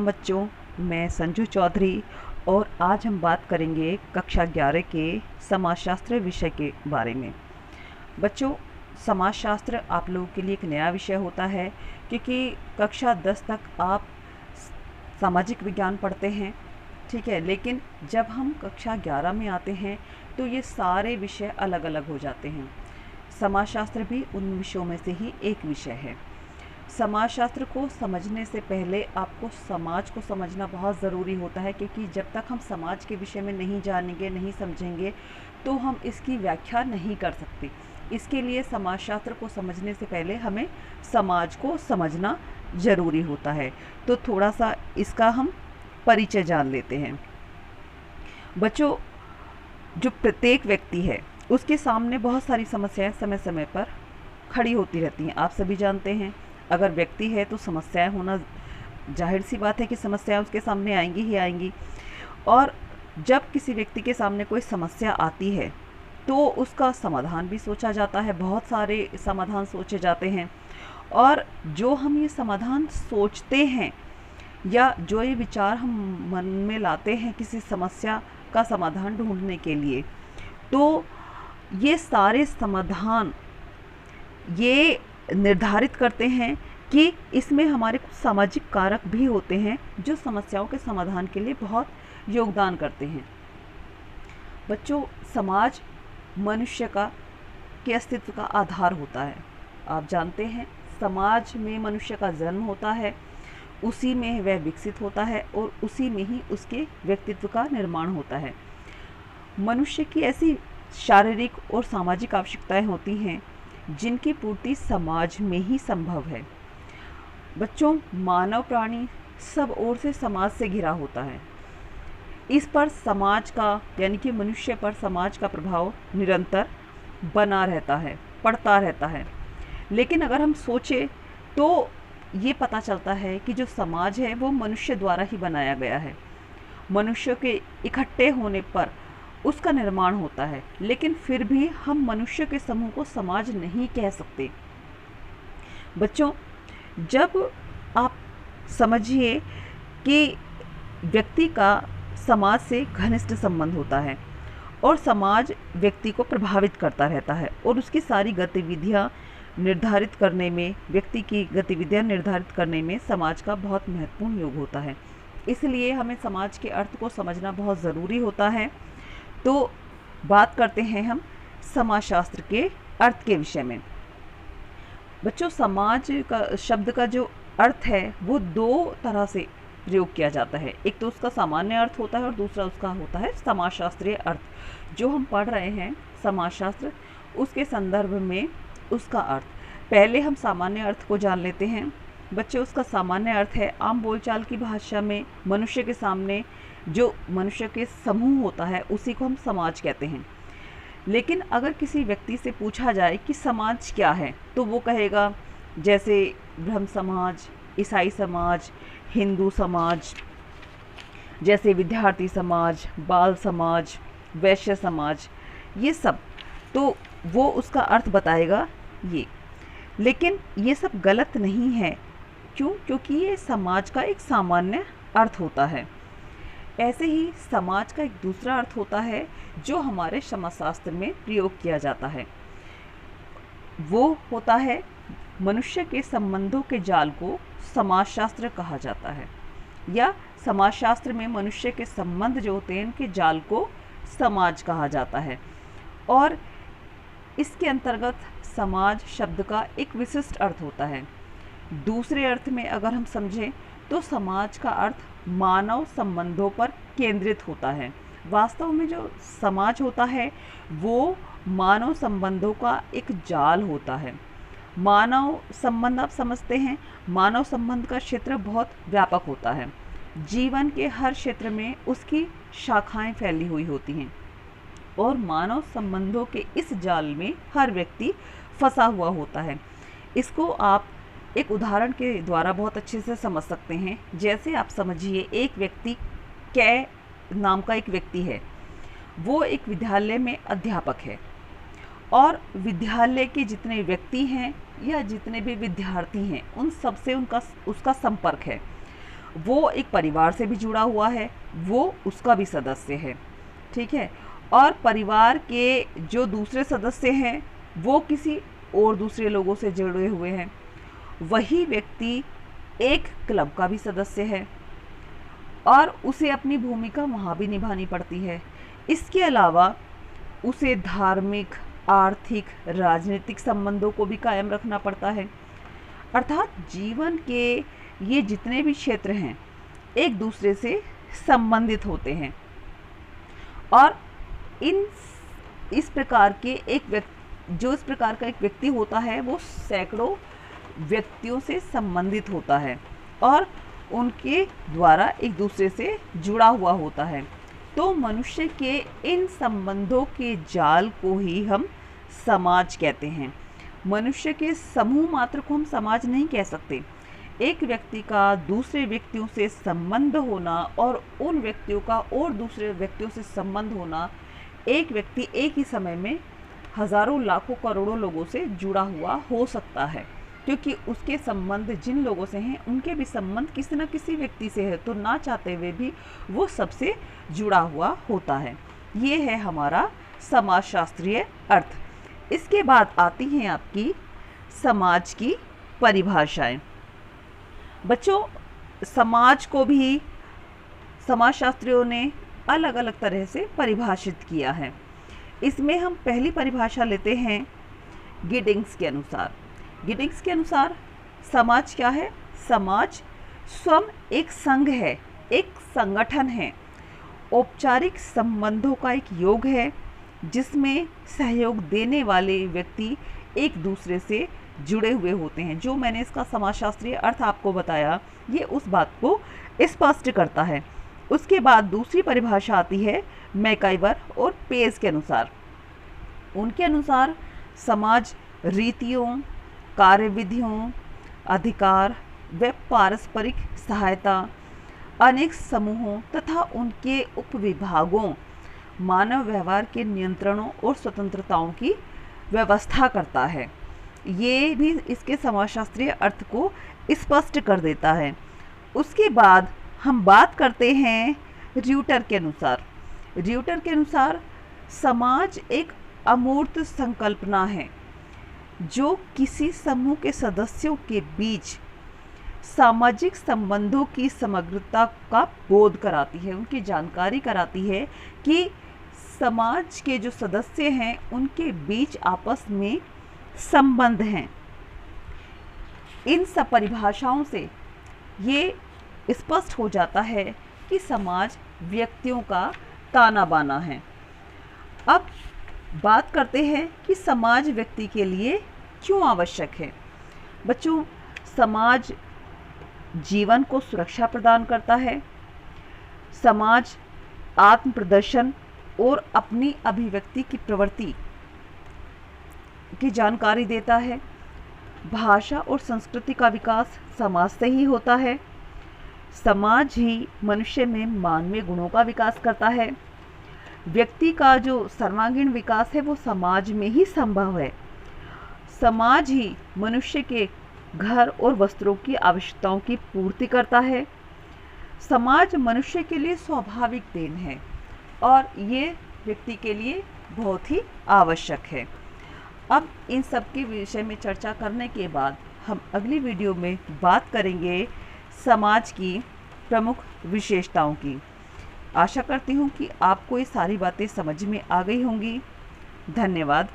प्रणाम बच्चों, मैं संजू चौधरी और आज हम बात करेंगे कक्षा 11 के समाजशास्त्र विषय के बारे में। बच्चों, समाजशास्त्र आप लोगों के लिए एक नया विषय होता है क्योंकि कक्षा 10 तक आप सामाजिक विज्ञान पढ़ते हैं, ठीक है। लेकिन जब हम कक्षा 11 में आते हैं तो ये सारे विषय अलग अलग हो जाते हैं। समाजशास्त्र भी उन विषयों में से ही एक विषय है। समाजशास्त्र को समझने से पहले आपको समाज को समझना बहुत ज़रूरी होता है, क्योंकि जब तक हम समाज के विषय में नहीं जानेंगे, नहीं समझेंगे, तो हम इसकी व्याख्या नहीं कर सकते। इसके लिए समाजशास्त्र को समझने से पहले हमें समाज को समझना ज़रूरी होता है। तो थोड़ा सा इसका हम परिचय जान लेते हैं। बच्चों, जो प्रत्येक व्यक्ति है उसके सामने बहुत सारी समस्याएं समय समय पर खड़ी होती रहती हैं। आप सभी जानते हैं, अगर व्यक्ति है तो समस्याएं होना जाहिर सी बात है कि समस्याएं उसके सामने आएंगी ही आएंगी। और जब किसी व्यक्ति के सामने कोई समस्या आती है तो उसका समाधान भी सोचा जाता है। बहुत सारे समाधान सोचे जाते हैं और जो हम ये समाधान सोचते हैं या जो ये विचार हम मन में लाते हैं किसी समस्या का समाधान ढूंढने के लिए, तो ये सारे समाधान ये निर्धारित करते हैं कि इसमें हमारे कुछ सामाजिक कारक भी होते हैं जो समस्याओं के समाधान के लिए बहुत योगदान करते हैं। बच्चों, समाज मनुष्य के अस्तित्व का आधार होता है। आप जानते हैं, समाज में मनुष्य का जन्म होता है, उसी में वह विकसित होता है और उसी में ही उसके व्यक्तित्व का निर्माण होता है। मनुष्य की ऐसी शारीरिक और सामाजिक आवश्यकताएं होती हैं जिनकी पूर्ति समाज में ही संभव है। बच्चों, मानव प्राणी सब ओर से समाज से घिरा होता है। इस पर समाज का यानी कि मनुष्य पर समाज का प्रभाव निरंतर बना रहता है, पड़ता रहता है। लेकिन अगर हम सोचें तो ये पता चलता है कि जो समाज है वो मनुष्य द्वारा ही बनाया गया है। मनुष्यों के इकट्ठे होने पर उसका निर्माण होता है, लेकिन फिर भी हम मनुष्य के समूह को समाज नहीं कह सकते। बच्चों, जब आप समझिए कि व्यक्ति का समाज से घनिष्ठ संबंध होता है और समाज व्यक्ति को प्रभावित करता रहता है और उसकी सारी गतिविधियां निर्धारित करने में, व्यक्ति की गतिविधियां निर्धारित करने में समाज का बहुत महत्वपूर्ण योग होता है। इसलिए हमें समाज के अर्थ को समझना बहुत ज़रूरी होता है। तो बात करते हैं हम समाजशास्त्र के अर्थ के विषय में। बच्चों, समाज का शब्द का जो अर्थ है वो दो तरह से प्रयोग किया जाता है। एक तो उसका सामान्य अर्थ होता है और दूसरा उसका होता है समाजशास्त्रीय अर्थ। जो हम पढ़ रहे हैं समाजशास्त्र, उसके संदर्भ में उसका अर्थ। पहले हम सामान्य अर्थ को जान लेते हैं। बच्चों, उसका सामान्य अर्थ है आम बोलचाल की भाषा में मनुष्य के सामने जो मनुष्य के समूह होता है उसी को हम समाज कहते हैं। लेकिन अगर किसी व्यक्ति से पूछा जाए कि समाज क्या है तो वो कहेगा जैसे ब्रह्म समाज, ईसाई समाज, हिंदू समाज, जैसे विद्यार्थी समाज, बाल समाज, वैश्य समाज, ये सब, तो वो उसका अर्थ बताएगा ये। लेकिन ये सब गलत नहीं है। क्यों? क्योंकि ये समाज का एक सामान्य अर्थ होता है। ऐसे ही समाज का एक दूसरा अर्थ होता है जो हमारे समाजशास्त्र में प्रयोग किया जाता है। वो होता है मनुष्य के संबंधों के जाल को समाजशास्त्र कहा जाता है, या समाजशास्त्र में मनुष्य के संबंध जो होते हैं उनके जाल को समाज कहा जाता है। और इसके अंतर्गत समाज शब्द का एक विशिष्ट अर्थ होता है। दूसरे अर्थ में अगर हम समझें तो समाज का अर्थ मानव संबंधों पर केंद्रित होता है। वास्तव में जो समाज होता है वो मानव संबंधों का एक जाल होता है। मानव संबंध, आप समझते हैं, मानव संबंध का क्षेत्र बहुत व्यापक होता है। जीवन के हर क्षेत्र में उसकी शाखाएं फैली हुई होती हैं और मानव संबंधों के इस जाल में हर व्यक्ति फंसा हुआ होता है। इसको आप एक उदाहरण के द्वारा बहुत अच्छे से समझ सकते हैं। जैसे आप समझिए, एक व्यक्ति, कै नाम का एक व्यक्ति है, वो एक विद्यालय में अध्यापक है और विद्यालय के जितने व्यक्ति हैं या जितने भी विद्यार्थी हैं उन सब से उसका संपर्क है। वो एक परिवार से भी जुड़ा हुआ है, वो उसका भी सदस्य है, ठीक है। और परिवार के जो दूसरे सदस्य हैं वो किसी और दूसरे लोगों से जुड़े हुए हैं। वही व्यक्ति एक क्लब का भी सदस्य है और उसे अपनी भूमिका वहाँ भी निभानी पड़ती है। इसके अलावा उसे धार्मिक, आर्थिक, राजनीतिक संबंधों को भी कायम रखना पड़ता है। अर्थात जीवन के ये जितने भी क्षेत्र हैं एक दूसरे से संबंधित होते हैं और इस प्रकार के इस प्रकार का एक व्यक्ति होता है वो सैकड़ों व्यक्तियों से संबंधित होता है और उनके द्वारा एक दूसरे से जुड़ा हुआ होता है। तो मनुष्य के इन संबंधों के जाल को ही हम समाज कहते हैं। मनुष्य के समूह मात्र को हम समाज नहीं कह सकते। एक व्यक्ति का दूसरे व्यक्तियों से संबंध होना और उन व्यक्तियों का और दूसरे व्यक्तियों से संबंध होना, एक व्यक्ति एक ही समय में हजारों, लाखों, करोड़ों लोगों से जुड़ा हुआ हो सकता है, क्योंकि उसके संबंध जिन लोगों से हैं उनके भी संबंध किसी न किसी व्यक्ति से है, तो ना चाहते हुए भी वो सबसे जुड़ा हुआ होता है। ये है हमारा समाजशास्त्रीय अर्थ। इसके बाद आती हैं आपकी समाज की परिभाषाएं। बच्चों, समाज को भी समाजशास्त्रियों ने अलग अलग तरह से परिभाषित किया है। इसमें हम पहली परिभाषा लेते हैं गिडिंग्स के अनुसार। गिडिंग्स के अनुसार समाज क्या है? समाज स्वयं एक संघ है, एक संगठन है, औपचारिक संबंधों का एक योग है जिसमें सहयोग देने वाले व्यक्ति एक दूसरे से जुड़े हुए होते हैं। जो मैंने इसका समाजशास्त्रीय अर्थ आपको बताया, ये उस बात को स्पष्ट करता है। उसके बाद दूसरी परिभाषा आती है मैकाइवर और पेज के अनुसार। उनके अनुसार समाज रीतियों, कार्यविधियों, अधिकार व पारस्परिक सहायता, अनेक समूहों तथा उनके उपविभागों, मानव व्यवहार के नियंत्रणों और स्वतंत्रताओं की व्यवस्था करता है। ये भी इसके समाजशास्त्रीय अर्थ को स्पष्ट कर देता है। उसके बाद हम बात करते हैं र्यूटर के अनुसार। र्यूटर के अनुसार समाज एक अमूर्त संकल्पना है जो किसी समूह के सदस्यों के बीच सामाजिक संबंधों की समग्रता का बोध कराती है, उनकी जानकारी कराती है कि समाज के जो सदस्य हैं उनके बीच आपस में संबंध हैं। इन सब परिभाषाओं से ये स्पष्ट हो जाता है कि समाज व्यक्तियों का ताना बाना है। अब बात करते हैं कि समाज व्यक्ति के लिए क्यों आवश्यक है। बच्चों, समाज जीवन को सुरक्षा प्रदान करता है। समाज आत्म प्रदर्शन और अपनी अभिव्यक्ति की प्रवृत्ति की जानकारी देता है। भाषा और संस्कृति का विकास समाज से ही होता है। समाज ही मनुष्य में मानवीय गुणों का विकास करता है। व्यक्ति का जो सर्वांगीण विकास है वो समाज में ही संभव है। समाज ही मनुष्य के घर और वस्त्रों की आवश्यकताओं की पूर्ति करता है। समाज मनुष्य के लिए स्वाभाविक देन है और ये व्यक्ति के लिए बहुत ही आवश्यक है। अब इन सब के विषय में चर्चा करने के बाद हम अगली वीडियो में बात करेंगे समाज की प्रमुख विशेषताओं की। आशा करती हूँ कि आपको ये सारी बातें समझ में आ गई होंगी। धन्यवाद।